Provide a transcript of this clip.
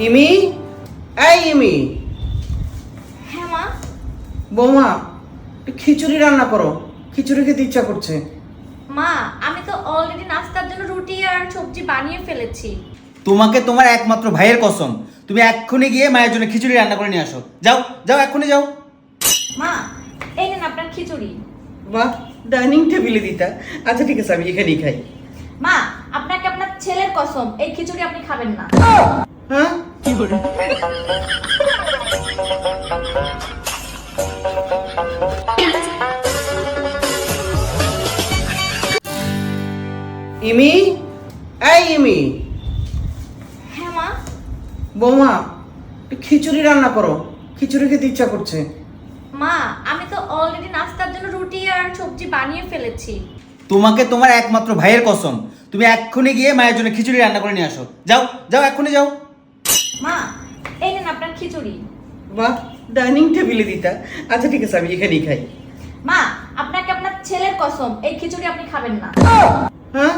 ইমি, এই ইমি। হ্যাঁ মা। বৌমা, একটু খিচুড়ি রান্না করো, খিচুড়ি খেতে ইচ্ছা করছে। মা, আমি তো অলরেডি নাস্তার জন্য রুটি আর সবজি বানিয়ে ফেলেছি। তোমাকে তোমার একমাত্র ভাইয়ের কসম, তুমি এক্ষুনি গিয়ে মায়ের জন্য খিচুড়ি রান্না করে নিয়ে আসো। যাও যাও, এক্ষুনি যাও। মা, এই নেন আপনার খিচুড়ি। বাহ, ডাইনিং টেবিলে দিতা। আচ্ছা ঠিক আছে, আমি এখানেই খাই। মা, আপনাকে আপনার ছেলের কসম, এই খিচুড়ি আপনি খাবেন না। হ্যাঁ, ইমি, এই ইমি। হ্যাঁ মা। বৌমা, একটু খিচুড়ি রান্না করো, খিচুড়ি খেতে ইচ্ছা করছে। মা, আমি তো অলরেডি নাস্তার জন্য রুটি আর সবজি বানিয়ে ফেলেছি। তোমাকে তোমার একমাত্র ভাইয়ের কসম, তুমি এক্ষুনি গিয়ে মায়ের জন্য খিচুড়ি রান্না করে নিয়ে আসো। যাও যাও, এক্ষুনি যাও। মা, এই নেন আপনার খিচুড়ি। বাহ, ডাইনিং টেবিলে দিতা। আচ্ছা ঠিক আছে, আমি এখানেই খাই। মা, আপনাকে আপনার ছেলের কসম, এই খিচুড়ি আপনি খাবেন না। হ্যাঁ,